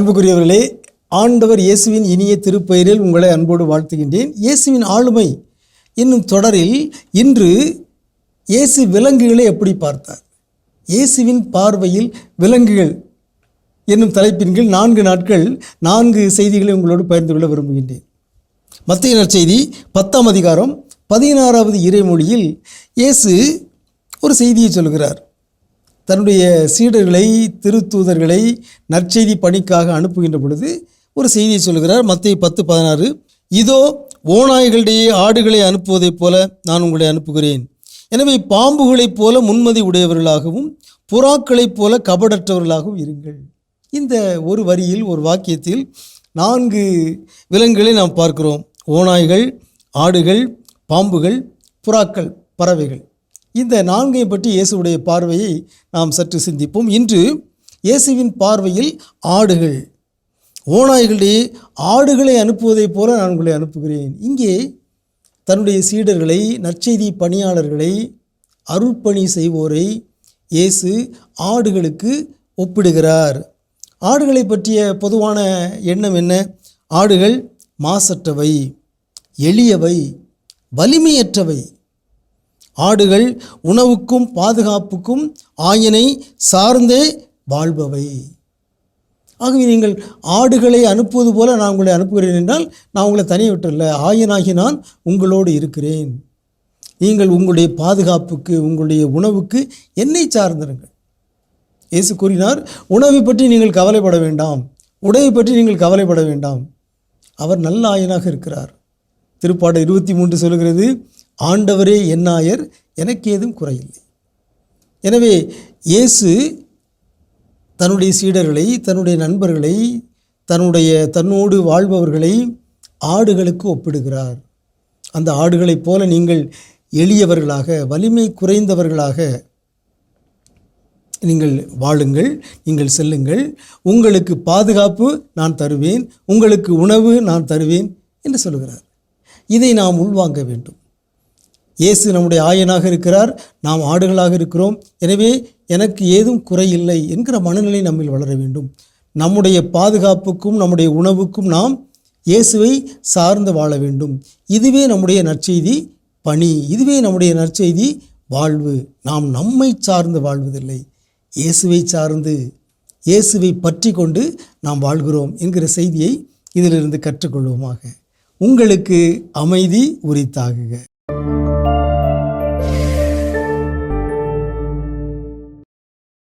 அன்புக்குரியவர்களே, ஆண்டவர் இயேசுவின் இனிய திருப்பெயரில் உங்களை அன்போடு வாழ்த்துகின்றேன். இயேசுவின் ஆளுமை என்னும் தொடரில் இன்று இயேசு விலங்குகளை எப்படி பார்த்தார், இயேசுவின் பார்வையில் விலங்குகள் என்னும் தலைப்பின் கீழ் 4 நாட்கள் 4 செய்திகளை உங்களோடு பகிர்ந்து கொள்ள விரும்புகின்றேன். மத்தேயு நற்செய்தி 10ஆம் அதிகாரம் 16வது இறைமொழியில் இயேசு ஒரு செய்தியை சொல்கிறார். தன்னுடைய சீடர்களை, திருத்தூதர்களை நற்செய்தி பணிக்காக அனுப்புகின்ற பொழுது ஒரு செய்தியை சொல்கிறார். மத்தேயு 10:16, இதோ ஓநாய்களிடையே ஆடுகளை அனுப்புவதைப் போல நான் உங்களை அனுப்புகிறேன். எனவே பாம்புகளைப் போல முன்மதி உடையவர்களாகவும் புறாக்களைப் போல கபடற்றவர்களாகவும் இருங்கள். இந்த ஒரு வரியில், ஒரு வாக்கியத்தில் 4 விலங்குகளை நாம் பார்க்கிறோம். ஓநாய்கள், ஆடுகள், பாம்புகள், புறாக்கள், பறவைகள். இந்த 4ஐ பற்றி இயேசுடைய பார்வையை நாம் சற்று சிந்திப்போம். இன்று இயேசுவின் பார்வையில் ஆடுகள், ஓநாய்களிடையே ஆடுகளை அனுப்புவதைப் போல நான் உங்களை அனுப்புகிறேன். இங்கே தன்னுடைய சீடர்களை, நற்செய்தி பணியாளர்களை, அருட்பணி செய்வோரை இயேசு ஆடுகளுக்கு ஒப்பிடுகிறார். ஆடுகளை பற்றிய பொதுவான எண்ணம் என்ன? ஆடுகள் மாசற்றவை, எளியவை, வலிமையற்றவை. ஆடுகள் உணவுக்கும் பாதுகாப்புக்கும் ஆயனை சார்ந்தே வாழ்பவை. ஆகவே நீங்கள் ஆடுகளை அனுப்புவது போல நான் உங்களை அனுப்புகிறேன் என்றால், நான் உங்களை தனியே விட்டுறல, ஆயனாகி நான் உங்களோடு இருக்கிறேன். நீங்கள் உங்களுடைய பாதுகாப்புக்கு, உங்களுடைய உணவுக்கு என்னை சார்ந்திருங்கள். இயேசு கூறினார், உணவை பற்றி நீங்கள் கவலைப்பட வேண்டாம், உடையை பற்றி நீங்கள் கவலைப்பட வேண்டாம். அவர் நல்ல ஆயனாக இருக்கிறார். திருப்பாடு 23 சொல்கிறது, ஆண்டவரே என் ஆயர், எனக்கு ஏதும் குறையில்லை. எனவே இயேசு தன்னுடைய சீடர்களை, தன்னுடைய நண்பர்களை, தன்னோடு வாழ்பவர்களை ஆடுகளுக்கு ஒப்பிடுகிறார். அந்த ஆடுகளைப் போல நீங்கள் எளியவர்களாக, வலிமை குறைந்தவர்களாக நீங்கள் வாழுங்கள், நீங்கள் செல்லுங்கள். உங்களுக்கு பாதுகாப்பு நான் தருவேன், உங்களுக்கு உணவு நான் தருவேன் என்று சொல்கிறார். இதை நாம் உள்வாங்க வேண்டும். இயேசு நம்முடைய ஆயனாக இருக்கிறார், நாம் ஆடுகளாக இருக்கிறோம். எனவே எனக்கு ஏதும் குறையில்லை என்கிற மனநிலை நம்மில் வளர வேண்டும். நம்முடைய பாதுகாப்புக்கும் நம்முடைய உணவுக்கும் நாம் இயேசுவை சார்ந்து வாழ வேண்டும். இதுவே நம்முடைய நற்செய்தி பணி, இதுவே நம்முடைய நற்செய்தி வாழ்வு. நாம் நம்மை சார்ந்து வாழ்வதில்லை, இயேசுவை சார்ந்து, இயேசுவை பற்றி கொண்டு நாம் வாழ்கிறோம் என்கிற செய்தியை இதிலிருந்து கற்றுக்கொள்வோமாக. உங்களுக்கு அமைதி உரித்தாகுக.